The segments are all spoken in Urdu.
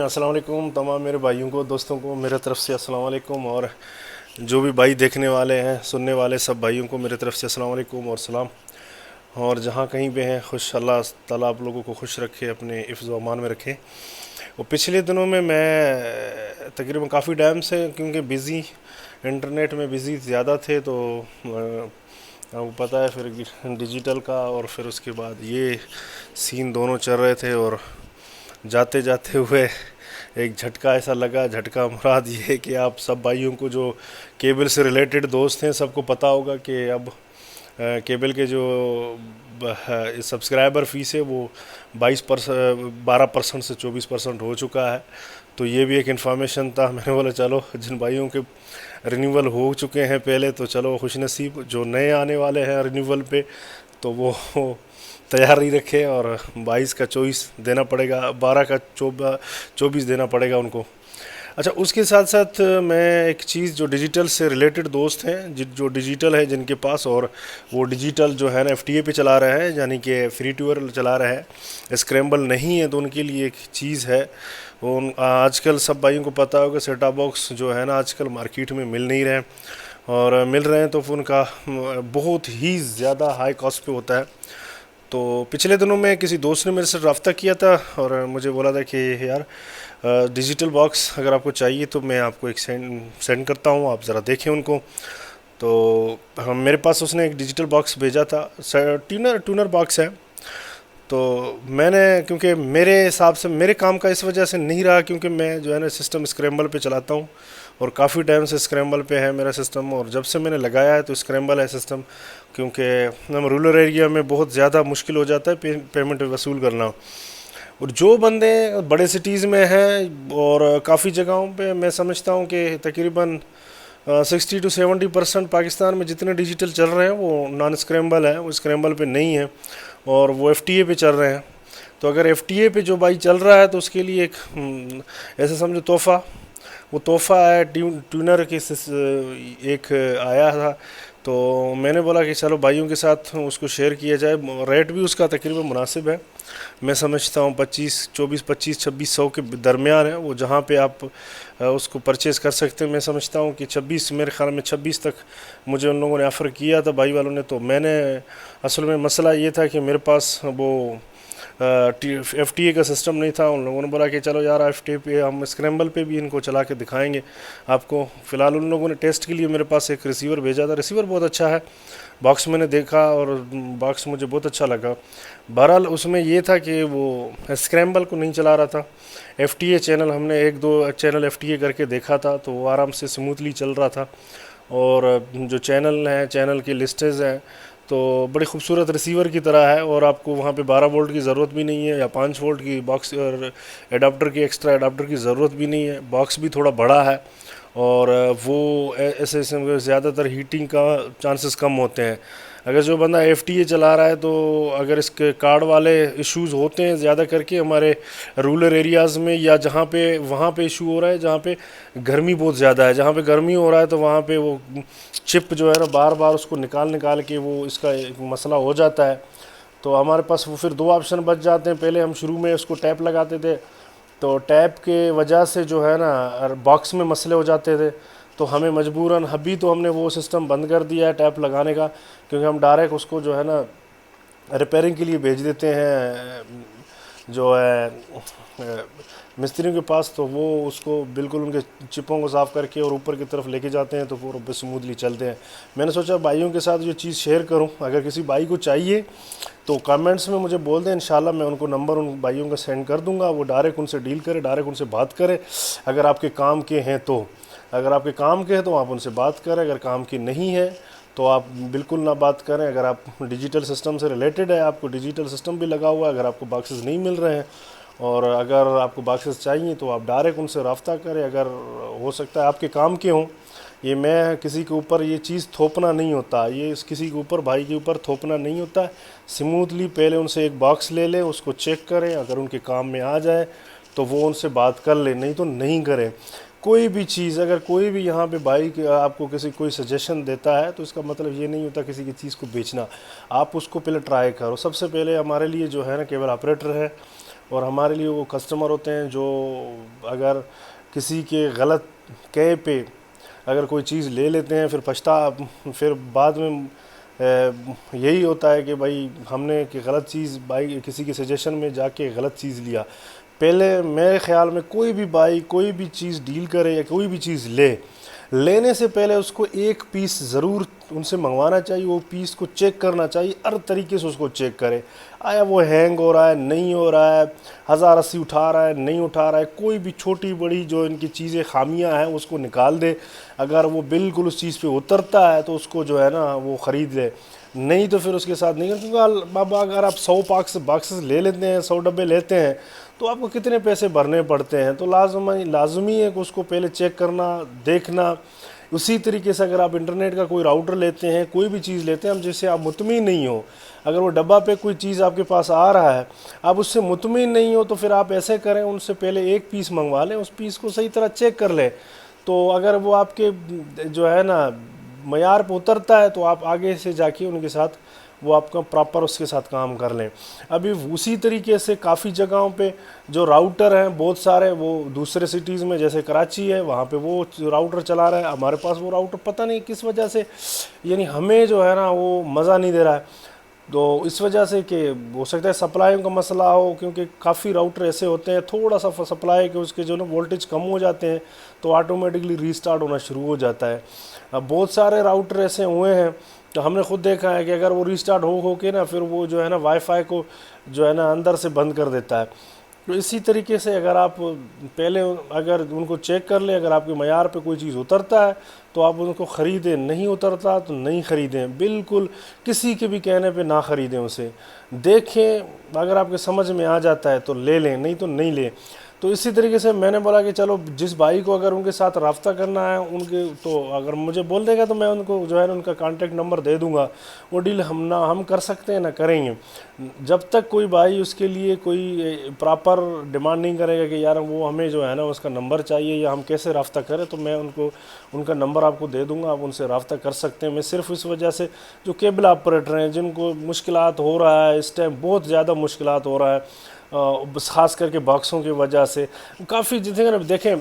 السلام علیکم تمام میرے بھائیوں کو، دوستوں کو میرے طرف سے السلام علیکم، اور جو بھی بھائی دیکھنے والے ہیں، سننے والے سب بھائیوں کو میرے طرف سے السلام علیکم اور سلام۔ اور جہاں کہیں پہ ہیں، خوش اللہ تعالیٰ آپ لوگوں کو خوش رکھے، اپنے حفظ و امان میں رکھے۔ اور پچھلے دنوں میں تقریباً کافی ٹائم سے، کیونکہ بزی انٹرنیٹ میں بزی زیادہ تھے، تو آپ کو پتہ ہے پھر ڈیجیٹل کا، اور پھر اس کے بعد یہ سین دونوں چل رہے تھے، اور جاتے جاتے ہوئے ایک جھٹکا ایسا لگا۔ جھٹکا مراد یہ ہے کہ آپ سب بھائیوں کو جو کیبل سے ریلیٹڈ دوست ہیں، سب کو پتہ ہوگا کہ اب کیبل کے جو سبسکرائبر فیس ہے وہ 12% سے 24% ہو چکا ہے۔ تو یہ بھی ایک انفارمیشن تھا، میں نے بولا چلو جن بھائیوں کے رینیول ہو چکے ہیں پہلے، تو چلو خوش نصیب، جو نئے آنے والے ہیں رینیول پہ تو وہ تیاری رکھے، اور 22 کا 24 دینا پڑے گا، 12 کا 24 دینا پڑے گا ان کو۔ اچھا، اس کے ساتھ ساتھ میں ایک چیز، جو ڈیجیٹل سے ریلیٹڈ دوست ہیں، جو ڈیجیٹل ہے جن کے پاس، اور وہ ڈیجیٹل جو ہے نا FTA پہ چلا رہے ہیں، یعنی کہ فری ٹو ایئر چلا رہے ہیں، اسکریمبل نہیں ہے، تو ان کے لیے ایک چیز ہے۔ آج کل سب بھائیوں کو پتہ ہوگا سیٹ ٹاپ باکس جو ہے نا آج کل مارکیٹ میں مل نہیں رہے ہیں، اور مل رہے ہیں تو ان کا بہت ہی زیادہ ہائی کاسٹ پہ ہوتا ہے۔ تو پچھلے دنوں میں کسی دوست نے میرے سے رابطہ کیا تھا، اور مجھے بولا تھا کہ یار ڈیجیٹل باکس اگر آپ کو چاہیے تو میں آپ کو ایک سینڈ کرتا ہوں، آپ ذرا دیکھیں ان کو۔ تو میرے پاس اس نے ایک ڈیجیٹل باکس بھیجا تھا، ٹونر باکس ہے۔ تو میں نے، کیونکہ میرے حساب سے میرے کام کا اس وجہ سے نہیں رہا، کیونکہ میں جو ہے نا سسٹم اسکریمبل پہ چلاتا ہوں، اور کافی ٹائم سے اسکریمبل پہ ہے میرا سسٹم، اور جب سے میں نے لگایا ہے تو اسکریمبل ہے سسٹم، کیونکہ ہم رورل ایریا میں بہت زیادہ مشکل ہو جاتا ہے پیمنٹ وصول کرنا۔ اور جو بندے بڑے سٹیز میں ہیں اور کافی جگہوں پہ، میں سمجھتا ہوں کہ تقریباً 60 to 70% پاکستان میں جتنے ڈیجیٹل چل رہے ہیں وہ نان اسکریمبل ہیں، وہ اسکریمبل پہ نہیں ہیں، اور وہ FTA پہ چل رہے ہیں۔ تو اگر FTA پہ جو بھائی چل رہا ہے تو اس کے لیے ایک ایسے سمجھو تحفہ، وہ تحفہ ہے ٹیونر کے ایک آیا تھا، تو میں نے بولا کہ چلو بھائیوں کے ساتھ اس کو شیئر کیا جائے۔ ریٹ بھی اس کا تقریباً مناسب ہے، میں سمجھتا ہوں 25 کے درمیان ہے وہ، جہاں پہ آپ اس کو پرچیز کر سکتے ہیں۔ میں سمجھتا ہوں کہ 26، میرے خیال میں 26 تک مجھے ان لوگوں نے آفر کیا تھا، بھائی والوں نے۔ تو میں نے، اصل میں مسئلہ یہ تھا کہ میرے پاس وہ FTA کا سسٹم نہیں تھا۔ ان لوگوں نے بولا کہ چلو یار FTA پہ ہم اسکریمبل پہ بھی ان کو چلا کے دکھائیں گے آپ کو۔ فی الحال ان لوگوں نے ٹیسٹ کے لیے میرے پاس ایک ریسیور بھیجا تھا، ریسیور بہت اچھا ہے، باکس میں نے دیکھا اور باکس مجھے بہت اچھا لگا۔ بہرحال اس میں یہ تھا کہ وہ اسکریمبل کو نہیں چلا رہا تھا۔ FTA چینل ہم نے 1-2 چینل FTA کر کے دیکھا تھا، تو وہ آرام سے سموتھلی چل رہا تھا، اور جو چینل ہیں، چینل کی لسٹز ہیں، تو بڑی خوبصورت ریسیور کی طرح ہے، اور آپ کو وہاں پہ 12 وولٹ کی ضرورت بھی نہیں ہے، یا 5 وولٹ کی باکس اور ایڈاپٹر کی، ایکسٹرا ایڈاپٹر کی ضرورت بھی نہیں ہے۔ باکس بھی تھوڑا بڑا ہے، اور وہ ایسے زیادہ تر ہیٹنگ کا چانسز کم ہوتے ہیں۔ اگر جو بندہ FTA چلا رہا ہے، تو اگر اس کے کارڈ والے ایشوز ہوتے ہیں زیادہ کر کے ہمارے رورل ایریاز میں، یا جہاں پہ وہاں پہ ایشو ہو رہا ہے جہاں پہ گرمی بہت زیادہ ہے، جہاں پہ گرمی ہو رہا ہے، تو وہاں پہ وہ چپ جو ہے نا بار بار اس کو نکال کے وہ اس کا ایک مسئلہ ہو جاتا ہے۔ تو ہمارے پاس وہ پھر 2 آپشن بچ جاتے ہیں۔ پہلے ہم شروع میں اس کو ٹیپ لگاتے تھے، تو ٹیپ کے وجہ سے جو ہے نا باکس میں مسئلے ہو جاتے تھے، تو ہمیں مجبوراً ابھی تو ہم نے وہ سسٹم بند کر دیا ہے ٹیپ لگانے کا، کیونکہ ہم ڈائریکٹ اس کو جو ہے نا ریپیرنگ کے لیے بھیج دیتے ہیں جو ہے مستریوں کے پاس، تو وہ اس کو بالکل ان کے چپوں کو صاف کر کے اور اوپر کی طرف لے کے جاتے ہیں، تو وہ سموتھلی چلتے ہیں۔ میں نے سوچا بھائیوں کے ساتھ یہ چیز شیئر کروں، اگر کسی بھائی کو چاہیے تو کامنٹس میں مجھے بول دیں، انشاءاللہ میں ان کو نمبر ان بھائیوں کا سینڈ کر دوں گا، وہ ڈائریکٹ ان سے ڈیل کرے، ڈائریکٹ ان سے بات کرے، اگر آپ کے کام کے ہیں تو۔ اگر آپ کے کام کے ہیں تو آپ ان سے بات کریں، اگر کام کی نہیں ہے تو آپ بالکل نہ بات کریں۔ اگر آپ ڈیجیٹل سسٹم سے ریلیٹڈ ہے، آپ کو ڈیجیٹل سسٹم بھی لگا ہوا ہے، اگر آپ کو باکسز نہیں مل رہے ہیں اور اگر آپ کو باکسز چاہیے تو آپ ڈائریکٹ ان سے رابطہ کریں، اگر ہو سکتا ہے آپ کے کام کے ہوں۔ یہ میں کسی کے اوپر یہ چیز تھوپنا نہیں ہوتا، یہ کسی کے اوپر، بھائی کے اوپر تھوپنا نہیں ہوتا ہے۔ سموتھلی پہلے ان سے ایک باکس لے لیں، اس کو چیک کریں، اگر ان کے کام میں آ جائے تو وہ ان سے بات کر لیں، نہیں تو نہیں کریں۔ کوئی بھی چیز، اگر کوئی بھی یہاں پہ بھائی آپ کو کوئی سجیشن دیتا ہے، تو اس کا مطلب یہ نہیں ہوتا کسی کی چیز کو بیچنا۔ آپ اس کو پہلے ٹرائی کرو۔ سب سے پہلے ہمارے لیے جو ہے نا کیبل آپریٹر ہے، اور ہمارے لیے وہ کسٹمر ہوتے ہیں جو اگر کسی کے غلط کہے پہ اگر کوئی چیز لے لیتے ہیں پھر بعد میں یہی ہوتا ہے کہ بھائی ہم نے کہ غلط چیز بائی کسی کی سجیشن میں جا کے غلط چیز لیا. پہلے میرے خیال میں کوئی بھی بائی کوئی بھی چیز ڈیل کرے یا کوئی بھی چیز لینے سے پہلے اس کو ایک پیس ضرور ان سے منگوانا چاہیے, وہ پیس کو چیک کرنا چاہیے, ہر طریقے سے اس کو چیک کرے, آیا وہ ہینگ ہو رہا ہے نہیں ہو رہا ہے, 1080 اٹھا رہا ہے نہیں اٹھا رہا ہے, کوئی بھی چھوٹی بڑی جو ان کی چیزیں خامیاں ہیں اس کو نکال دے. اگر وہ بالکل اس چیز پہ اترتا ہے تو اس کو جو ہے نا وہ خرید لے, نہیں تو پھر اس کے ساتھ نہیں. کیونکہ بابا اگر آپ 100 باکسز لے لیتے ہیں, 100 ڈبے لیتے ہیں, تو آپ کو کتنے پیسے بھرنے پڑتے ہیں. تو لازمی ہے کہ اس کو پہلے چیک کرنا, دیکھنا. اسی طریقے سے اگر آپ انٹرنیٹ کا کوئی راؤٹر لیتے ہیں, کوئی بھی چیز لیتے ہیں جس سے آپ مطمئن نہیں ہو, اگر وہ ڈبہ پہ کوئی چیز آپ کے پاس آ رہا ہے آپ اس سے مطمئن نہیں ہو, تو پھر آپ ایسے کریں ان سے پہلے ایک پیس منگوا لیں, اس پیس کو صحیح طرح چیک کر لیں. تو اگر وہ آپ کے جو ہے نا معیار پہ اترتا ہے تو آپ آگے سے جا کے ان کے ساتھ وہ آپ کا پراپر اس کے ساتھ کام کر لیں. ابھی اسی طریقے سے کافی جگہوں پہ جو راؤٹر ہیں بہت سارے, وہ دوسرے سٹیز میں جیسے کراچی ہے وہاں پہ وہ راؤٹر چلا رہا ہے, ہمارے پاس وہ راؤٹر پتہ نہیں کس وجہ سے یعنی ہمیں جو ہے نا وہ مزہ نہیں دے رہا ہے. تو اس وجہ سے کہ ہو سکتا ہے سپلائیوں کا مسئلہ ہو, کیونکہ کافی راؤٹر ایسے ہوتے ہیں تھوڑا سا سپلائی کہ اس کے جو نا وولٹیج کم ہو جاتے ہیں تو آٹومیٹکلی ریسٹارٹ ہونا شروع ہو جاتا ہے. اب بہت سارے راؤٹر ایسے ہوئے ہیں تو ہم نے خود دیکھا ہے کہ اگر وہ ریسٹارٹ ہو کے نا پھر وہ جو ہے نا وائی فائی کو جو ہے نا اندر سے بند کر دیتا ہے. تو اسی طریقے سے اگر آپ پہلے اگر ان کو چیک کر لیں, اگر آپ کے معیار پہ کوئی چیز اترتا ہے تو آپ ان کو خریدیں, نہیں اترتا تو نہیں خریدیں, بالکل کسی کے بھی کہنے پہ نہ خریدیں. اسے دیکھیں, اگر آپ کے سمجھ میں آ جاتا ہے تو لے لیں, نہیں تو نہیں لیں. تو اسی طریقے سے میں نے بولا کہ چلو جس بھائی کو اگر ان کے ساتھ رابطہ کرنا ہے ان کے تو اگر مجھے بول دے گا تو میں ان کو جو ہے نا ان کا کانٹیکٹ نمبر دے دوں گا, وہ ڈیل ہم کر سکتے ہیں نہ کریں گے. جب تک کوئی بھائی اس کے لیے کوئی پراپر ڈیمانڈ نہیں کرے گا کہ یار وہ ہمیں جو ہے نا اس کا نمبر چاہیے یا ہم کیسے رابطہ کریں, تو میں ان کا نمبر آپ کو دے دوں گا, آپ ان سے رابطہ کر سکتے ہیں. میں صرف اس وجہ سے جو کیبل آپریٹر ہیں جن کو مشکلات ہو رہا ہے اس ٹائم, بہت زیادہ مشکلات ہو رہا ہے خاص کر کے باکسوں کی وجہ سے, کافی دیکھیں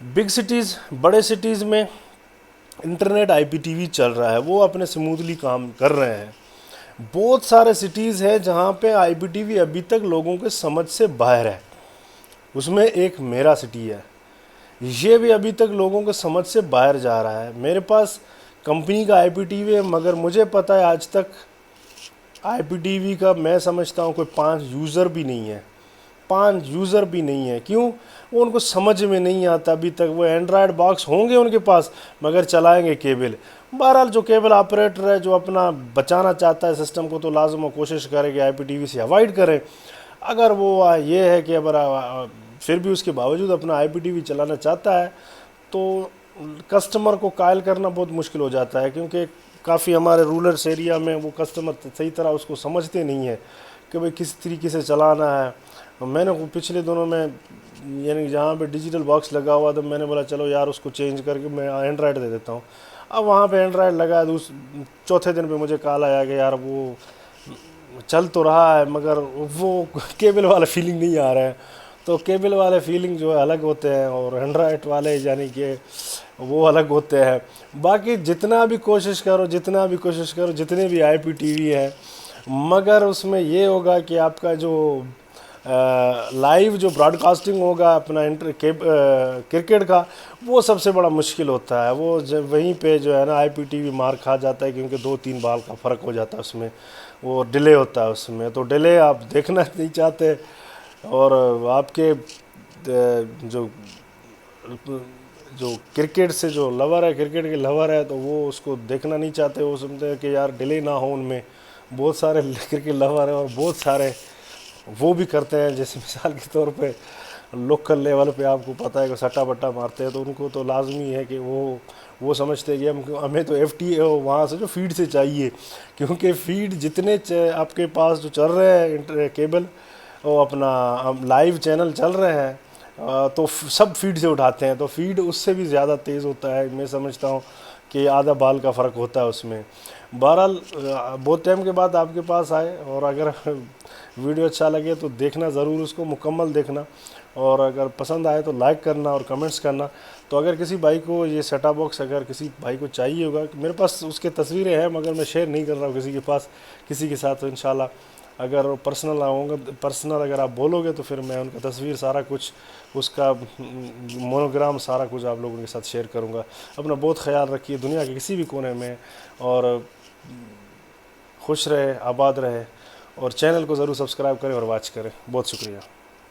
بگ سٹیز بڑے سٹیز میں internet I P T V چل رہا ہے, وہ اپنے سموتھلی کام کر رہے ہیں. بہت سارے سٹیز ہیں جہاں پہ آئی پی ٹی وی ابھی تک لوگوں کے سمجھ سے باہر ہے, اس میں ایک میرا سٹی ہے, یہ بھی ابھی تک لوگوں کے سمجھ سے باہر جا رہا ہے. میرے پاس کمپنی کا آئی پی ٹی وی ہے مگر مجھے پتہ ہے آج تک آئی پی ٹی وی کا میں سمجھتا ہوں کوئی 5 یوزر بھی نہیں ہے, 5 یوزر بھی نہیں ہے. کیوں؟ وہ ان کو سمجھ میں نہیں آتا ابھی تک. وہ اینڈرائڈ باکس ہوں گے ان کے پاس مگر چلائیں گے کیبل. بہرحال جو کیبل آپریٹر ہے جو اپنا بچانا چاہتا ہے سسٹم کو تو لازم وہ کوشش کرے کہ آئی پی ٹی وی سے اوائڈ کرے. اگر وہ یہ ہے کہ اگر پھر بھی اس کے باوجود اپنا آئی پی ٹی وی چلانا چاہتا ہے تو کسٹمر کو قائل کرنا بہت مشکل ہو جاتا ہے, کیونکہ کافی ہمارے رورلس ایریا میں وہ کسٹمر صحیح طرح اس کو سمجھتے نہیں ہیں کہ بھئی کس طریقے سے چلانا ہے. میں نے پچھلے دنوں میں یعنی جہاں پہ ڈیجیٹل باکس لگا ہوا تھا میں نے بولا چلو یار اس کو چینج کر کے میں اینڈرائڈ دے دیتا ہوں. اب وہاں پہ اینڈرائڈ لگا, چوتھے دن پہ مجھے کال آیا کہ یار وہ چل تو رہا ہے مگر وہ کیبل والا فیلنگ نہیں آ رہا ہے. تو کیبل والے فیلنگ جو ہے الگ ہوتے ہیں اور اینڈرائڈ والے یعنی کہ وہ الگ ہوتے ہیں. باقی جتنا بھی کوشش کرو جتنے بھی آئی پی ٹی وی ہیں, مگر اس میں یہ ہوگا کہ آپ کا جو لائیو جو براڈ کاسٹنگ ہوگا اپنا کرکٹ کا, وہ سب سے بڑا مشکل ہوتا ہے. وہ وہیں پہ جو ہے نا آئی پی ٹی وی مار کھا جاتا ہے, کیونکہ 2-3 بال کا فرق ہو جاتا ہے اس میں, وہ ڈیلے ہوتا ہے اس میں. تو ڈیلے آپ دیکھنا نہیں چاہتے, اور آپ کے جو کرکٹ سے جو لور ہے, کرکٹ کے لور ہے, تو وہ اس کو دیکھنا نہیں چاہتے. وہ سمجھتے ہیں کہ یار ڈیلے نہ ہو ان میں. بہت سارے کرکٹ لور ہیں اور بہت سارے وہ بھی کرتے ہیں, جیسے مثال کے طور پہ لوکل لیول پہ آپ کو پتہ ہے کہ سٹا بٹا مارتے ہیں, تو ان کو تو لازمی ہے کہ وہ سمجھتے ہیں کہ ہمیں تو ایف ٹی اے وہاں سے جو فیڈ سے چاہیے, کیونکہ فیڈ جتنے آپ کے پاس جو چل رہے ہیں کیبل وہ اپنا لائیو چینل چل رہے ہیں تو سب فیڈ سے اٹھاتے ہیں, تو فیڈ اس سے بھی زیادہ تیز ہوتا ہے. میں سمجھتا ہوں کہ آدھا بال کا فرق ہوتا ہے اس میں. بہرحال بہت ٹائم کے بعد آپ کے پاس آئے, اور اگر ویڈیو اچھا لگے تو دیکھنا ضرور, اس کو مکمل دیکھنا, اور اگر پسند آئے تو لائک کرنا اور کمنٹس کرنا. تو اگر کسی بھائی کو یہ سیٹ اپ باکس اگر کسی بھائی کو چاہیے ہوگا, میرے پاس اس کے تصویریں ہیں مگر میں شیئر نہیں کر رہا ہوں کسی کے پاس کسی کے ساتھ, تو انشاءاللہ اگر پرسنل آؤں گا, پرسنل اگر آپ بولو گے تو پھر میں ان کا تصویر سارا کچھ, اس کا مونوگرام سارا کچھ آپ لوگوں کے ساتھ شیئر کروں گا. اپنا بہت خیال رکھیے, دنیا کے کسی بھی کونے میں, اور خوش رہے, آباد رہے, اور چینل کو ضرور سبسکرائب کریں اور واچ کریں. بہت شکریہ.